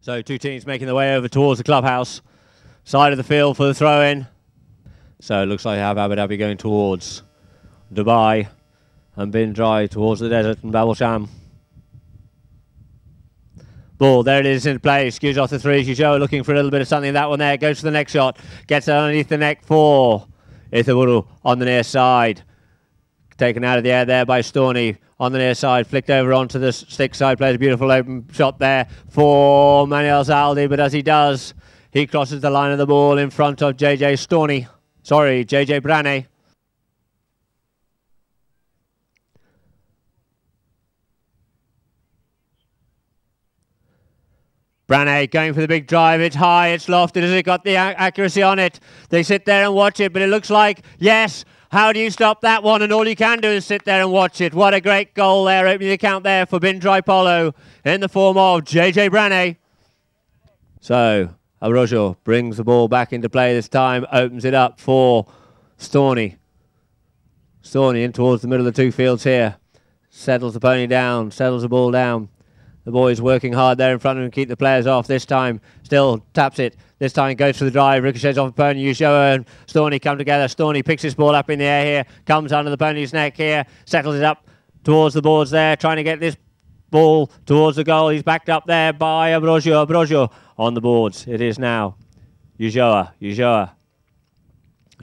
So two teams making their way over towards the clubhouse side of the field for the throw-in. So it looks like Abu Dhabi going towards Dubai and Bin Drai towards the desert and Babelsham. Ball, there it is in play. Skews off the three. Joe looking for a little bit of something. That one there goes to the next shot. Gets it underneath the neck for Ithawuru on the near side. Taken out of the air there by Storney on the near side. Flicked over onto the stick side. Plays a beautiful open shot there for Manuel Zaldi. But as he does, he crosses the line of the ball in front of JJ Brane. Brane going for the big drive. It's high, it's lofted. Has it got the accuracy on it? They sit there and watch it, but it looks like, yes. How do you stop that one? And all you can do is sit there and watch it. What a great goal there, opening the account there for Bin Drai Polo in the form of JJ Brane. So, Abrojo brings the ball back into play this time, opens it up for Storney. Storney in towards the middle of the two fields here. Settles the pony down, settles the ball down. The boys working hard there in front of him, keep the players off. This time, still taps it. This time goes for the drive, ricochets off the pony. Ushoa and Storney come together. Storney picks his ball up in the air here, comes under the pony's neck here, settles it up towards the boards there, trying to get this ball towards the goal. He's backed up there by Abrojo. Abrojo on the boards. It is now Ushoa.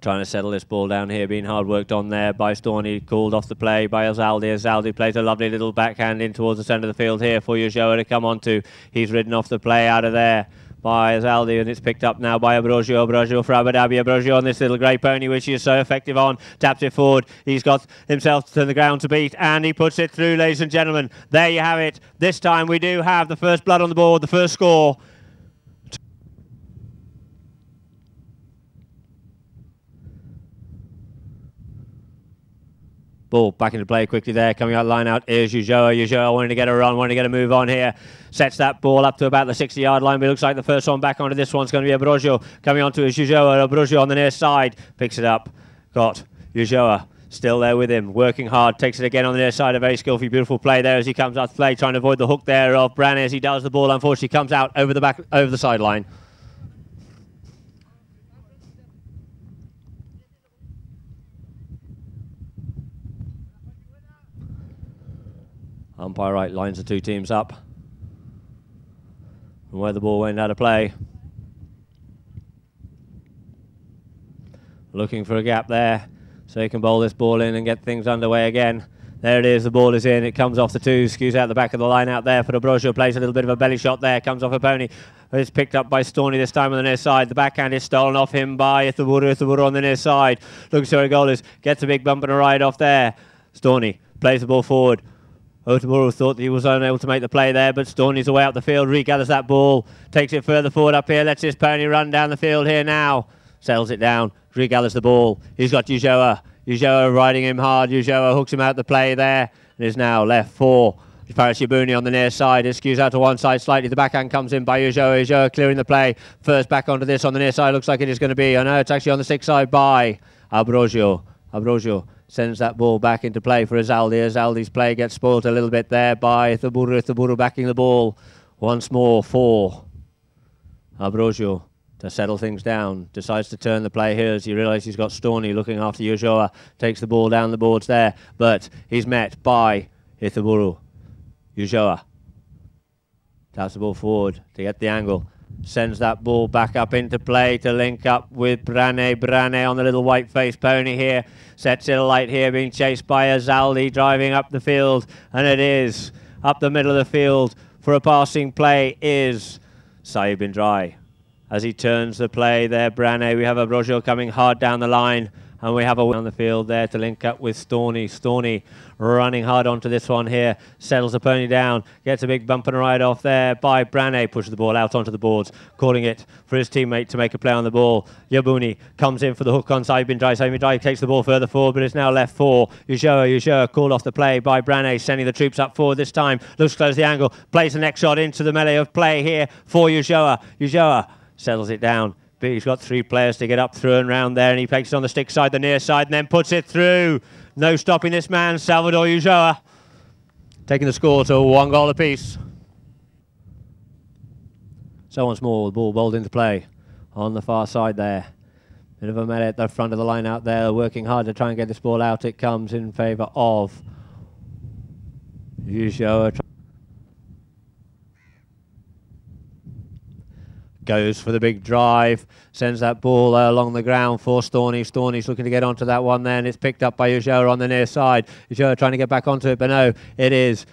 Trying to settle this ball down here, being hard worked on there by Storney, called off the play by Zaldi. Zaldi plays a lovely little backhand in towards the centre of the field here for Ushoa to come onto. He's ridden off the play out of there by Zaldi, and it's picked up now by Abrojo. Abrojo for Abu Dhabi. Abrojo on this little grey pony, which he is so effective on. Taps it forward. He's got himself to the ground to beat, and he puts it through, ladies and gentlemen. There you have it. This time we do have the first blood on the board, the first score. Ball back into play quickly there. Coming out line out is Ushoa. Ushoa wanting to get a run, wanting to get a move on here. Sets that ball up to about the 60-yard line. But it looks like the first one back onto this one's going to be Abrojo. Coming onto is Ushoa. Abrojo on the near side. Picks it up. Got Ushoa still there with him. Working hard. Takes it again on the near side. A very skillful, beautiful play there as he comes out to play. Trying to avoid the hook there of Brane as he does. The ball unfortunately comes out over the back, over the sideline. Umpire right lines the two teams up from where the ball went out of play. Looking for a gap there so he can bowl this ball in and get things underway again. There it is, the ball is in, it comes off the two, skews out the back of the line out there for Abrojo, plays a little bit of a belly shot there, comes off a pony. It's picked up by Storney this time on the near side. The backhand is stolen off him by Ithawuru on the near side. Looks where a goal is, gets a big bump and a ride off there. Storney plays the ball forward. Otamuro thought that he was unable to make the play there, but Storney's away out the field, regathers that ball, takes it further forward up here, lets his pony run down the field here now. Settles it down, regathers the ball. He's got Ushoa. Ushoa riding him hard. Ushoa hooks him out the play there. And is now left for Parashibuni on the near side. It skews out to one side slightly. The backhand comes in by Ushoa. Ushoa clearing the play. First back onto this on the near side. Looks like it is going to be. I know it's actually on the stick side by Abrojo. Abrojo sends that ball back into play for Azaldi. Azaldi's play gets spoiled a little bit there by Thaburu. Thaburu backing the ball once more for Abrojo to settle things down. Decides to turn the play here as he realises he's got Storney looking after Ushoa. Takes the ball down the boards there, but he's met by Ithawuru. Ushoa taps the ball forward to get the angle. Sends that ball back up into play to link up with Brane. Brane on the little white-faced pony here. Sets it alight here, being chased by Azaldi, driving up the field. And it is up the middle of the field for a passing play is Saeed Bin Drai. As he turns the play there, Brane, we have Abrojo coming hard down the line. And we have a win on the field there to link up with Storney. Storney running hard onto this one here. Settles the pony down. Gets a big bump and ride off there by Brane. Pushes the ball out onto the boards. Calling it for his teammate to make a play on the ball. Yabuni comes in for the hook on Saeed Bin Drai. Saeed Bin Drai takes the ball further forward, but it's now left for Ushoa. Ushoa called off the play by Brane. Sending the troops up forward this time. Looks close to the angle. Plays the next shot into the melee of play here for Ushoa. Ushoa settles it down. He's got three players to get up through and round there, and he takes it on the stick side, the near side, and then puts it through. No stopping this man, Salvador Ushoa, taking the score to 1 goal apiece. So once more, the ball bowled into play on the far side there. Bit of a melee at the front of the line out there, working hard to try and get this ball out. It comes in favour of Yuzhou. Goes for the big drive, sends that ball along the ground for Storney. Storney's looking to get onto that one then. It's picked up by Yuzhou on the near side. Yuzhou trying to get back onto it, but no, it is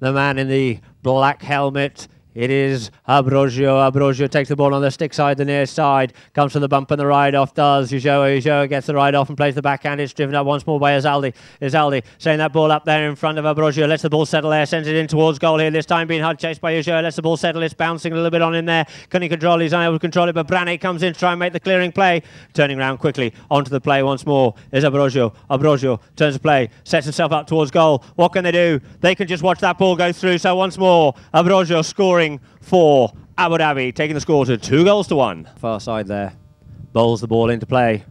the man in the black helmet. It is Ambrosio. Ambrosio takes the ball on the stick side, the near side. Comes to the bump and the ride off does. Yuzhou gets the ride off and plays the backhand. It's driven up once more by Izaldi. Izaldi sending that ball up there in front of Ambrosio. Lets the ball settle there. Sends it in towards goal here. This time being hard chased by Yuzhou. Lets the ball settle. It's bouncing a little bit on in there. Can he control it? He's unable to control it. But Brane comes in to try and make the clearing play. Turning around quickly onto the play once more is Ambrosio. Ambrosio turns the play. Sets himself up towards goal. What can they do? They can just watch that ball go through. So once more, Ambrosio scoring for Abu Dhabi, taking the score to 2-1. Far side there, bowls the ball into play.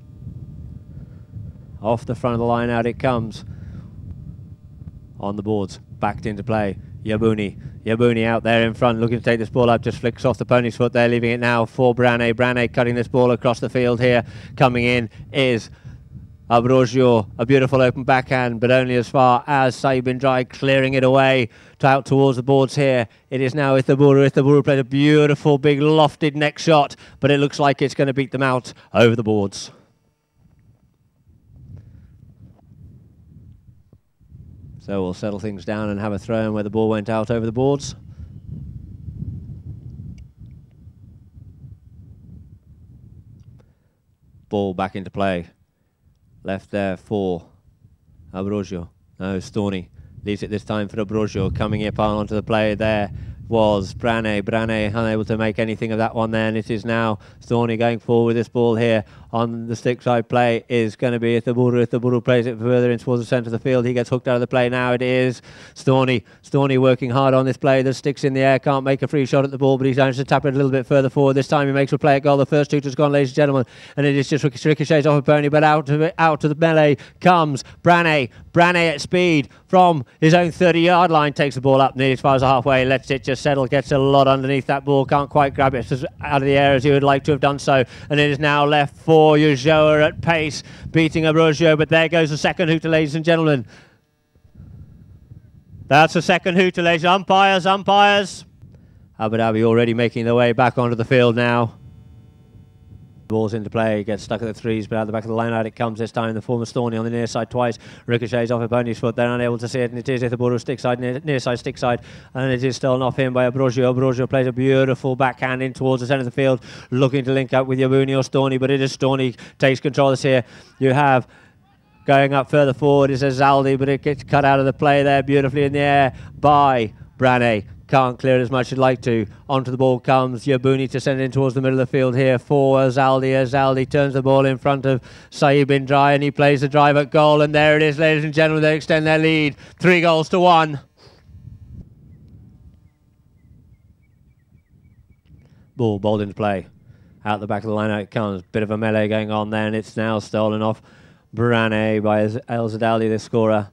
Off the front of the line out it comes. On the boards, backed into play. Yabuni out there in front, looking to take this ball up, just flicks off the pony's foot there, leaving it now for Brane. Brane cutting this ball across the field here. Coming in is Ambrosio, a beautiful open backhand, but only as far as Saeed bin Drai clearing it away out towards the boards here. It is now Ithaburu. Ithaburu played a beautiful big lofted neck shot, but it looks like it's going to beat them out over the boards. So we'll settle things down and have a throw in where the ball went out over the boards. Ball back into play. Left there for Ambrosio. No, Storney leaves it this time for Ambrosio. Coming up onto the play there was Brane. Brane unable to make anything of that one then. It is now Storney going forward with this ball here. On the stick side play is going to be Ithaburu. Ithaburu plays it further in towards the centre of the field. He gets hooked out of the play now. It is Storney. Storney working hard on this play. The stick's in the air. Can't make a free shot at the ball, but he's managed to tap it a little bit further forward. This time he makes a play at goal. The first shooter's gone, ladies and gentlemen. And it is just ricochets off a pony, but out to the melee comes Brane. Brane at speed from his own 30-yard line. Takes the ball up nearly as far as the halfway. Lets it just settle. Gets a lot underneath that ball. Can't quite grab it out of the air as he would like to have done so. And it is now left for Yuzhou at pace, beating Ambrosio, but there goes the second hooter, ladies and gentlemen. That's the second hooter, ladies. Umpires. Abu Dhabi already making their way back onto the field now. Ball's into play, gets stuck at the threes, but out the back of the line out it comes this time. The former Storney on the near side twice, ricochets off a pony's foot. They're unable to see it, and it is Ithaburu stick side, near side stick side, and it is stolen off him by Ambrosio. Ambrosio plays a beautiful backhand in towards the centre of the field, looking to link up with Yabuni or Storney, but it is Storney takes control of this here. You have going up further forward is Izaldi, but it gets cut out of the play there beautifully in the air by Brane. Can't clear it as much as he'd like to. Onto the ball comes Yabuni to send it in towards the middle of the field here for Izaldi. Izaldi turns the ball in front of Saeed bin Drai and he plays the drive at goal. And there it is, ladies and gentlemen. They extend their lead. 3-1. Ball bowled into play. Out the back of the line out it comes. Bit of a melee going on there, and it's now stolen off Brane by El Zadali, the scorer.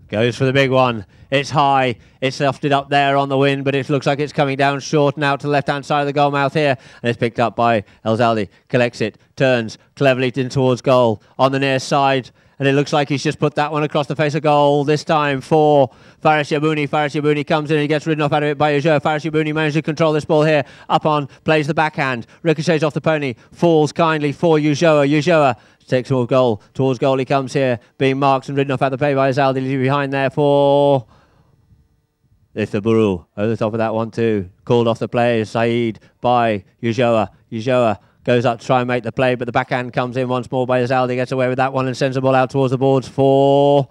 Goes for the big one. It's high. It's lofted up there on the wind, but it looks like it's coming down short and out to the left-hand side of the goal mouth here. And it's picked up by El Zaldi. Collects it. Turns cleverly in towards goal on the near side. And it looks like he's just put that one across the face of goal this time for Faris Yabuni. Faris Yabuni comes in and he gets ridden off out of it by Yuzhou. Faris Yabuni manages to control this ball here. Up on, plays the backhand. Ricochets off the pony. Falls kindly for Yuzhou. Yuzhou takes towards goal. Towards goal he comes here. Being marked and ridden off out the play by Izaldi. Leaving behind there for Ithaburu. Over the top of that one too. Called off the play. Saeed by Yuzhou. Yuzhou goes up to try and make the play, but the backhand comes in once more by Izaldi. Gets away with that one and sends the ball out towards the boards for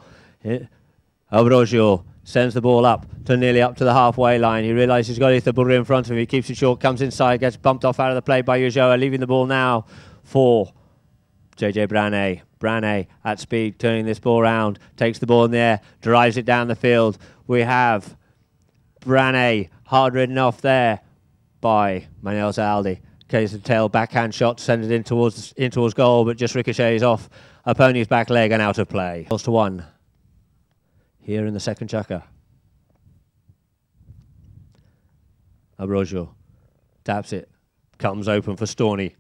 Ambrosio. Sends the ball up to nearly up to the halfway line. He realises he's got Ithaburu in front of him. He keeps it short, comes inside, gets bumped off out of the play by Yuzhou, leaving the ball now for JJ Brane. Brane at speed, turning this ball around, takes the ball in the air, drives it down the field. We have Brane hard ridden off there by Manuel Zaldi. Case the tail backhand shot, sends it in towards goal, but just ricochets off a pony's back leg and out of play. 1 here in the second chukker. Ambrosio taps it. Comes open for Storney.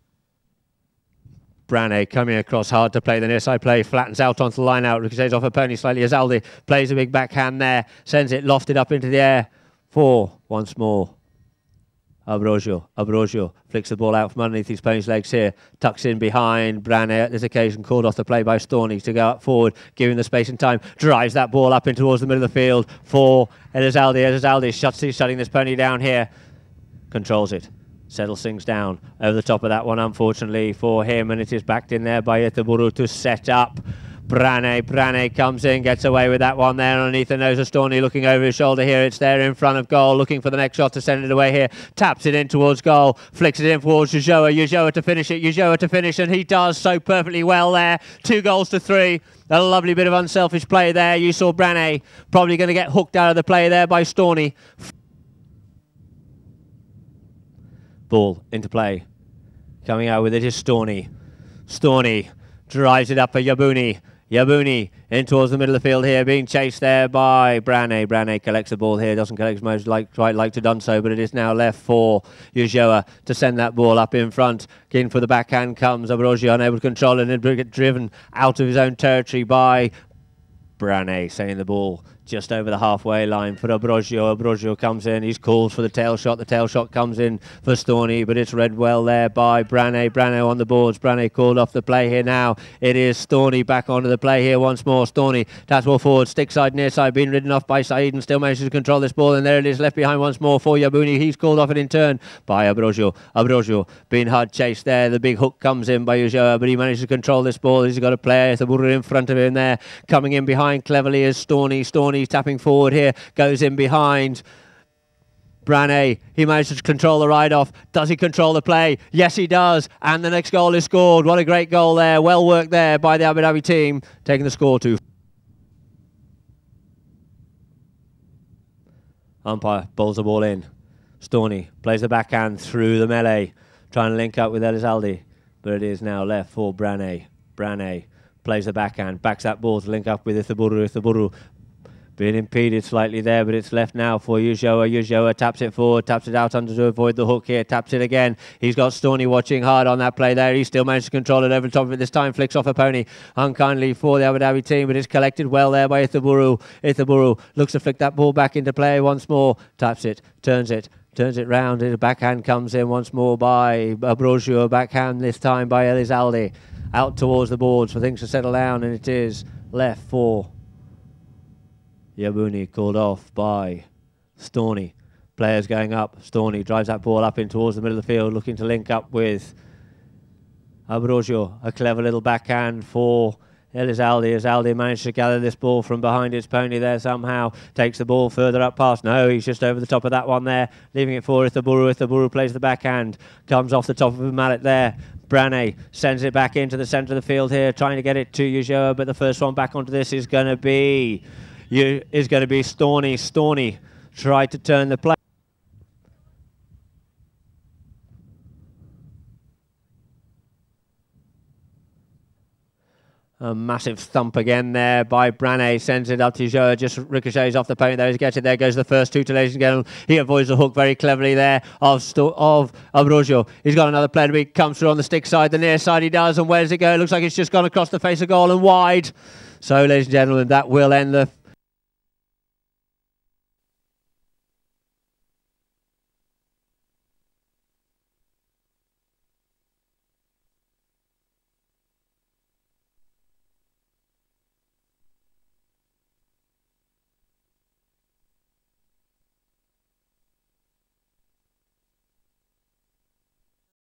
Branay coming across hard to play the near side play, flattens out onto the line out, ricochets off a pony slightly. Azaldi plays a big backhand there, sends it lofted up into the air for once more. Ambrosio flicks the ball out from underneath his pony's legs here, tucks in behind Branay at this occasion, called off the play by Storney to go up forward, giving the space and time, drives that ball up in towards the middle of the field for Elizalde. Elizalde shutting this pony down here, controls it. Settles things down over the top of that one, unfortunately for him, and it is backed in there by Itaburu to set up. Branay comes in, gets away with that one there underneath the nose of Storney, looking over his shoulder here. It's there in front of goal, looking for the next shot to send it away here. Taps it in towards goal, flicks it in towards Ulloa to finish it, and he does so perfectly well there. 2-3. A lovely bit of unselfish play there. You saw Branay probably going to get hooked out of the play there by Storney. Ball into play. Coming out with it is Storney. Storney drives it up for Yabuni. Yabuni in towards the middle of the field here, being chased there by Branay. Branay collects the ball here, doesn't collect as much quite like to done so, but it is now left for Ulloa to send that ball up in front. In for the backhand comes Ambrosio, unable to control it, and get driven out of his own territory by Branay, sending the ball just over the halfway line for Ambrosio. Ambrosio comes in, he's called for the tail shot. The tail shot comes in for Storney, but it's read well there by Branay. Branay on the boards. Branay called off the play here now. It is Storney back onto the play here once more. Storney, that's ball forward, stick side, near side, being ridden off by Saeed and still manages to control this ball, and there it is, left behind once more for Yabuni. He's called off it in turn by Ambrosio. Ambrosio being hard chased there. The big hook comes in by Ulloa, but he manages to control this ball. He's got a player, the in front of him there. Coming in behind cleverly is Storney. Storney tapping forward here, goes in behind Branay. He manages to control the ride-off. Does he control the play? Yes, he does. And the next goal is scored. What a great goal there. Well worked there by the Abu Dhabi team, taking the score to. Umpire bowls the ball in. Storney plays the backhand through the melee, trying to link up with Elizalde, but it is now left for Branay. Branay plays the backhand, backs that ball to link up with Itaburu. Itaburu being impeded slightly there, but it's left now for Ulloa. Ulloa taps it forward, taps it out under to avoid the hook here, taps it again. He's got Storney watching hard on that play there. He still managed to control it over the top of it this time, flicks off a pony unkindly for the Abu Dhabi team, but it's collected well there by Itaburu. Itaburu looks to flick that ball back into play once more, taps it, turns it round, and a backhand comes in once more by Ambrosio, backhand this time by Elizalde. Out towards the boards for things to settle down, and it is left for Yabuni, called off by Storney. Players going up. Storney drives that ball up in towards the middle of the field, looking to link up with Ambrosio. A clever little backhand for Elizalde. Elizalde managed to gather this ball from behind his pony there somehow. Takes the ball further up past. No, he's just over the top of that one there, leaving it for Itaburu. Itaburu plays the backhand. Comes off the top of a mallet there. Branay sends it back into the centre of the field here, trying to get it to Ulloa, but the first one back onto this is going to be Storney. Storney tried to turn the play. A massive thump again there by Branay, sends it up to Ulloa, just ricochets off the pony there, he gets it, there goes the first two to ladies and gentlemen. He avoids the hook very cleverly there of Ambrosio. He's got another player to be, comes through on the stick side, the near side he does, and where does it go? It looks like it's just gone across the face of goal and wide. So ladies and gentlemen, that will end the